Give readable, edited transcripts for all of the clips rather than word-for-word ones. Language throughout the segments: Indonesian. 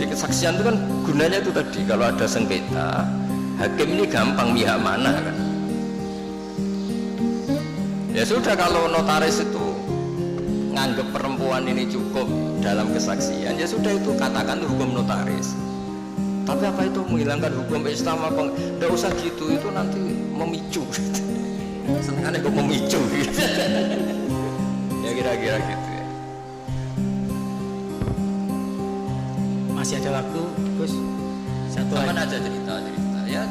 Jadi kesaksian itu kan gunanya itu tadi, kalau ada sengketa hakim ini gampang mihak mana kan. Ya sudah, kalau notaris itu nganggap perempuan ini cukup dalam kesaksian, ya sudah, itu katakan hukum notaris. Tapi apa itu menghilangkan hukum Islam apa? Nggak usah gitu, itu nanti memicu. Senangannya kok memicu gitu. Ya kira-kira gitu ya. Masih ada waktu, Gus? Satu Kapan lagi. aja cerita ya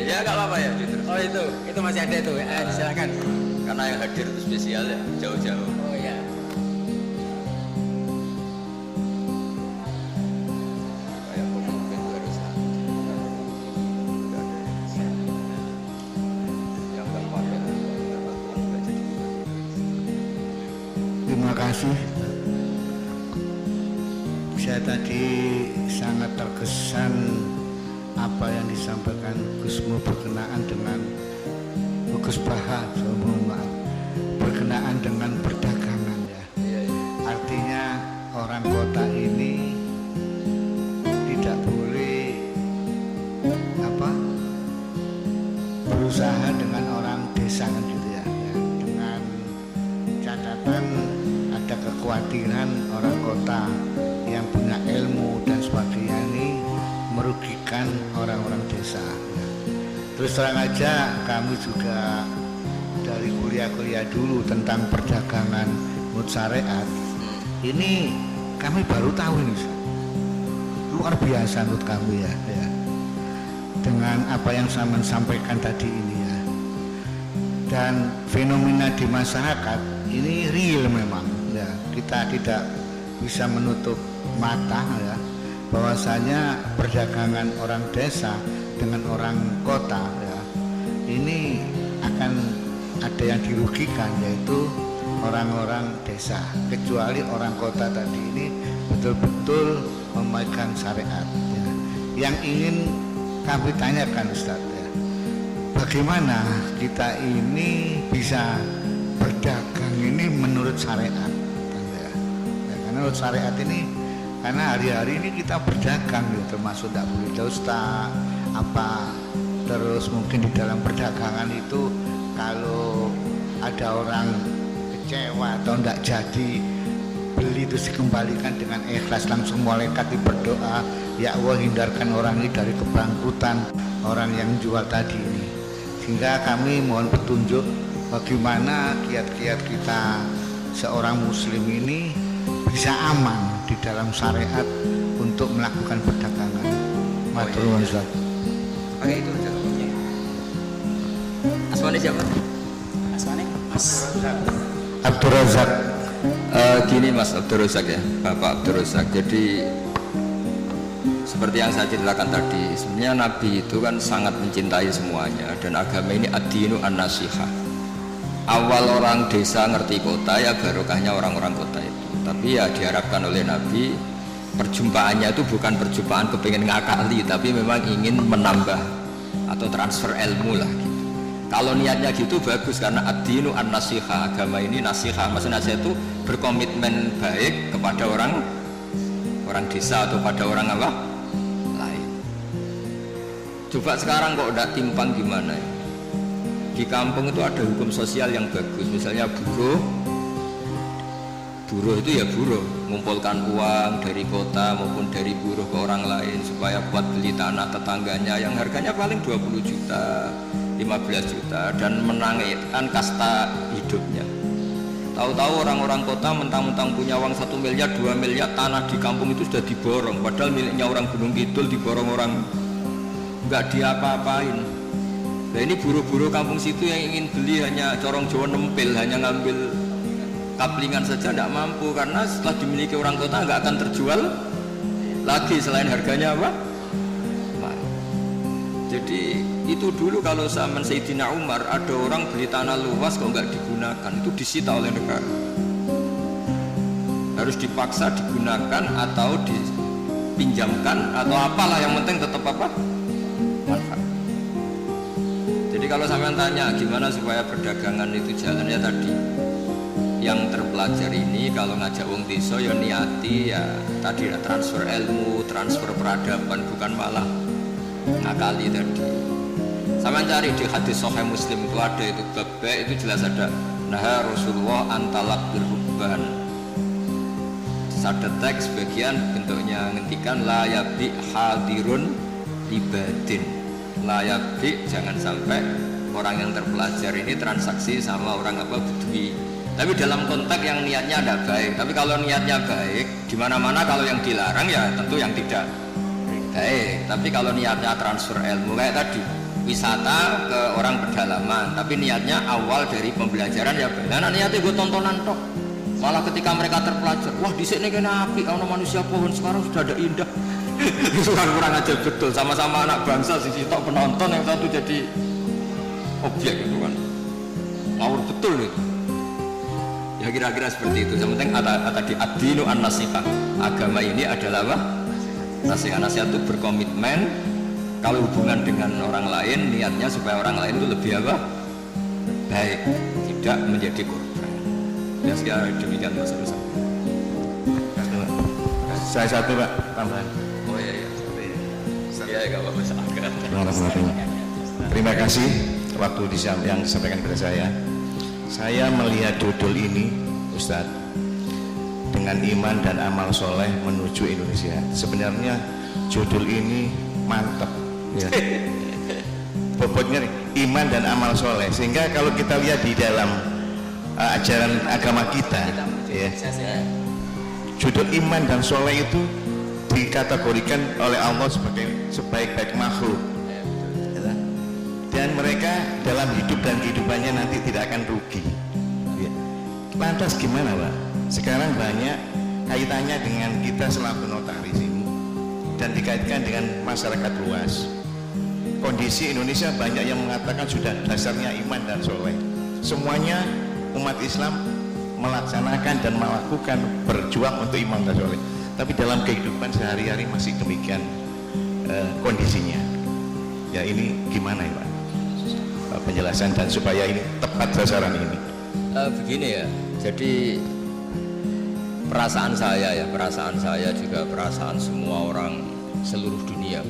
ya nggak apa-apa ya diterus. Oh itu masih ada itu, silakan. Karena yang hadir itu spesial ya, jauh-jauh. Oh ya. Kayak pemimpin itu harus hati. Yang nggak pakai nggak jadi. Terima kasih. Saya tadi sangat terkesan apa yang disampaikan Gusmu berkenaan dengan Gus Baha, berkenaan dengan perdagangan ya. Artinya orang kota ini tidak boleh berusaha dengan orang desa kan gitu ya. Dengan catatan ada kekhawatiran orang kota yang punya ilmu dan sebagainya ini merugikan orang-orang desa. Terus terang aja kami juga dari kuliah-kuliah dulu tentang perdagangan menurut syariat ini kami baru tahu ini luar biasa menurut kami ya, dengan apa yang saya sampaikan tadi ini ya. Dan fenomena di masyarakat ini real memang ya, kita tidak bisa menutup mata ya, bahwasanya perdagangan orang desa dengan orang kota ya, ini akan ada yang dirugikan, yaitu orang-orang desa, kecuali orang kota tadi ini betul-betul memegang syariat ya. Yang ingin kami tanyakan Ustaz ya, bagaimana kita ini bisa berdagang ini menurut syariat ya, karena menurut syariat ini, karena hari-hari ini kita berdagang ya, termasuk tidak boleh dusta apa, terus mungkin di dalam perdagangan itu kalau ada orang kecewa atau tidak jadi beli itu dikembalikan dengan ikhlas, langsung malaikat berdoa, ya Allah hindarkan orang ini dari kebangkrutan orang yang jual tadi ini. Sehingga kami mohon petunjuk bagaimana kiat-kiat kita seorang muslim ini bisa aman di dalam syariat untuk melakukan perdagangan. Matur nuwun Ustaz. Pakai itu aja. Asmane siapa? Asmane Mas Abdul Razak. Gini Mas Abdul Razak ya, Bapak Abdul Razak. Jadi seperti yang saya ceritakan tadi, sebenarnya Nabi itu kan sangat mencintai semuanya, dan agama ini ad-dinu an-nasihah. Awal orang desa ngerti kota ya barokahnya orang-orang kota itu. Tapi ya diharapkan oleh Nabi perjumpaannya itu bukan perjumpaan kepingin ngakali, tapi memang ingin menambah atau transfer ilmu lah gitu. Kalau niatnya gitu bagus, karena ad-dinu an-nasihah, agama ini nasihah, maksudnya nasihat itu berkomitmen baik kepada orang desa atau pada orang apa lain. Coba sekarang kok udah timpang gimana ya? Di kampung itu ada hukum sosial yang bagus, misalnya buruh itu ya buruh, mengumpulkan uang dari kota maupun dari buruh ke orang lain supaya buat beli tanah tetangganya yang harganya paling 20 juta 15 juta dan menangitkan kasta hidupnya. Tahu-tahu orang-orang kota mentang-mentang punya uang 1 miliar 2 miliar, tanah di kampung itu sudah diborong, padahal miliknya orang Gunung Kidul, diborong orang, nggak diapa-apain. Nah ini buruh-buruh kampung situ yang ingin beli hanya corong Jawa nempel, hanya ngambil kaplingan saja tidak mampu, karena setelah dimiliki orang kota nggak akan terjual lagi selain harganya apa? Jadi itu dulu kalau zaman Sayyidina Umar ada orang beli tanah luas kok nggak digunakan, itu disita oleh negara, harus dipaksa digunakan atau dipinjamkan atau apalah, yang penting tetap apa? Manfaat. Jadi kalau sampean tanya gimana supaya perdagangan itu jalannya tadi, yang terpelajar ini kalau ngajak wong desa ya niati ya tadi ya transfer ilmu, transfer peradaban, bukan malah ngakali tadi. Sama cari di hadis Sahih Muslim itu ada itu bab itu jelas ada nah Rasulullah antalak berhubban. Ada teks bagian bentuknya ngendikan la yabi hadirun ibadin. La yabi jangan sampai orang yang terpelajar ini transaksi sama orang apa bedui. Tapi dalam konteks yang niatnya ada baik. Tapi kalau niatnya baik, di mana-mana kalau yang dilarang ya tentu yang tidak baik. Tapi kalau niatnya transfer ilmu kayak tadi, wisata ke orang pedalaman, tapi niatnya awal dari pembelajaran ya baik. Nah, niatnya gue tontonan tok. Malah ketika mereka terpelajar, wah di sini kena api, kalau manusia pohon sekarang sudah ada indah. Itu kan kurang aja betul. Sama-sama anak bangsa, sisi tok penonton yang satu jadi objek itu kan. Ngawur betul itu. Ya kira-kira seperti itu. Yang penting tadi ad-dinu an-nasihah. Agama ini adalah apa? Nasihat. Nasihat itu berkomitmen. Kalau hubungan dengan orang lain, niatnya supaya orang lain itu lebih apa? Baik, tidak menjadi korban. Ya sekarang demikian Mas Rusa. Saya satu Pak, tambahan. Oh iya. Saya nggak apa-apa. Terima kasih waktu yang disampaikan kepada saya. Saya melihat judul ini, Ustadz, dengan iman dan amal soleh menuju Indonesia. Sebenarnya judul ini mantap, ya. Bobotnya iman dan amal soleh. Sehingga kalau kita lihat di dalam ajaran agama kita, ya, judul iman dan soleh itu dikategorikan oleh Allah sebagai sebaik-baik makhluk. Dan mereka dalam hidup dan kehidupannya nanti tidak akan rugi. Lantas gimana Pak? Sekarang banyak kaitannya dengan kita selaku notaris ini dan dikaitkan dengan masyarakat luas. Kondisi Indonesia banyak yang mengatakan sudah dasarnya iman dan soleh. Semuanya umat Islam melaksanakan dan melakukan berjuang untuk iman dan soleh. Tapi dalam kehidupan sehari-hari masih demikian kondisinya. Ya ini gimana ya Pak? Penjelasan dan supaya ini tepat sasaran ini. Begini ya, jadi perasaan saya juga perasaan semua orang seluruh dunia.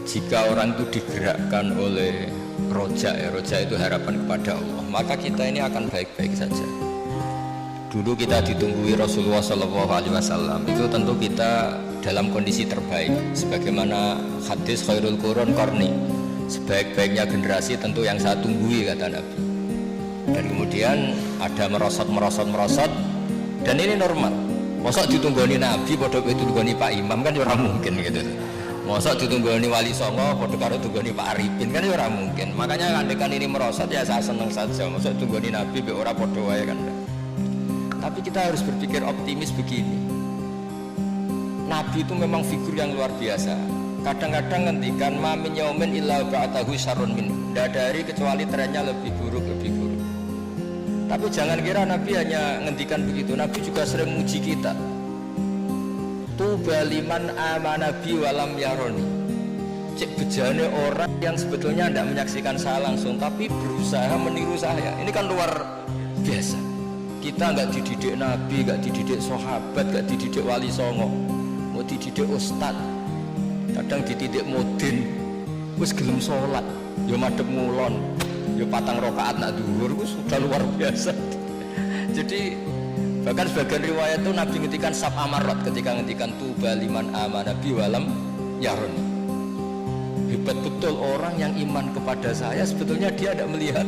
Jika orang itu digerakkan oleh roja itu harapan kepada Allah, maka kita ini akan baik-baik saja. Dulu kita ditunggui Rasulullah SAW, itu tentu kita dalam kondisi terbaik. Sebagaimana hadis khairul qurun qarni, sebaik-baiknya generasi tentu yang saya tunggui, kata Nabi. Dan kemudian ada merosot, dan ini normal. Masa ditunggoni Nabi, pada itu ditunggoni Pak Imam kan orang mungkin gitu. Masa ditunggoni Wali Songo, pada karo tunggoni Pak Arifin kan orang mungkin. Makanya andekan ini merosot ya saya senang saja. Masa ditunggoni Nabi, be ora podo wae kan. Tapi kita harus berpikir optimis begini. Nabi itu memang figur yang luar biasa. Kadang-kadang ngendikan ma min yaumin illa ba'dahu syarrun min. Tidak ada hari kecuali trennya lebih buruk. Tapi jangan kira Nabi hanya ngendikan begitu. Nabi juga sering menguji kita. Tuba liman amana bi walam yaroni. Cek bejane orang yang sebetulnya tidak menyaksikan saya langsung, tapi berusaha meniru saya. Ini kan luar biasa. Kita nggak dididik Nabi, nggak dididik sahabat, nggak dididik Wali Songo, mau dididik ustad. Kadang dididik modin, wis gelem sholat, yo madhep ngulon, yo patang rakaat nak dhuwur, itu sudah luar biasa. Jadi bahkan sebagian riwayat itu Nabi ngendikan sab amarat ketika ngendikan tuba liman amana bi walam yarun. Hebat betul orang yang iman kepada saya, sebetulnya dia tidak melihat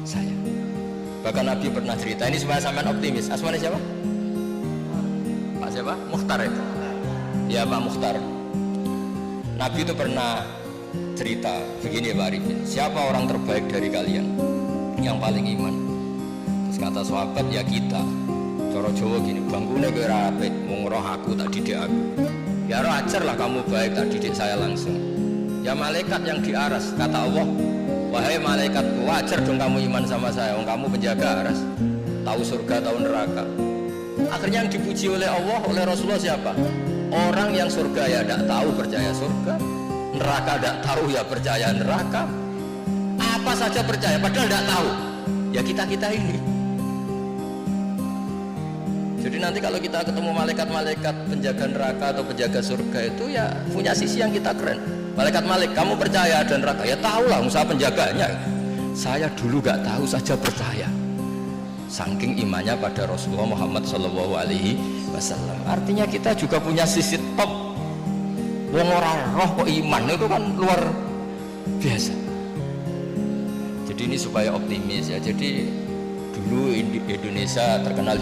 saya. Bahkan Nabi pernah cerita, ini supaya sampean optimis. Asmane siapa? Pak siapa? Mukhtar itu. Ya Pak Mukhtar. Nabi itu pernah cerita begini Pak Arifin, siapa orang terbaik dari kalian yang paling iman? Terus kata sahabat, ya kita. Cara Jawa gini, bangkune kowe ra apik, mung roh aku tak didik aku. Ya roh ajar lah kamu baik, tak didik saya langsung. Ya malaikat yang di aras, kata Allah, wahai malaikatku, wajar dong kamu iman sama saya, kamu penjaga aras, tahu surga, tahu neraka. Akhirnya yang dipuji oleh Allah, oleh Rasulullah siapa? Orang yang surga ya tidak tahu percaya surga, neraka tidak tahu ya percaya neraka, apa saja percaya padahal tidak tahu. Ya kita ini Jadi nanti kalau kita ketemu malaikat-malaikat penjaga neraka atau penjaga surga itu ya punya sisi yang kita keren. Malaikat-malaikat, kamu percaya ada neraka? Ya tahulah, usaha penjaganya. Saya dulu gak tahu saja percaya. Saking imannya pada Rasulullah Muhammad Shallallahu Alaihi Wasallam. Artinya kita juga punya sisi top. Wong ora roh kok iman itu kan luar biasa. Jadi ini supaya optimis ya. Jadi dulu Indonesia terkenal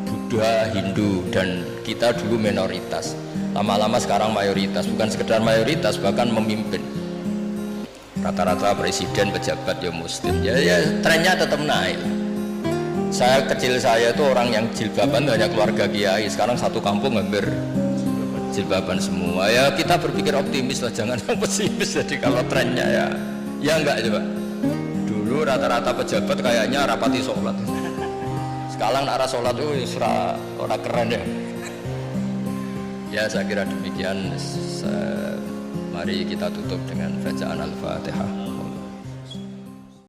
Buddha, Hindu, dan kita dulu minoritas. Lama-lama sekarang mayoritas, bukan sekedar mayoritas, bahkan memimpin. Rata-rata presiden, pejabat ya Muslim. Ya trennya tetap naik. Kecil saya itu orang yang jilbaban hanya keluarga kiai. Sekarang satu kampung hampir jilbaban semua. Ya kita berpikir optimis lah, jangan yang pesimis. Jadi kalau trennya ya enggak coba. Dulu rata-rata pejabat kayaknya rapati sholat. Sekarang arah sholat itu orang keren ya. Ya saya kira demikian. Mari kita tutup dengan bacaan Al-Fatihah.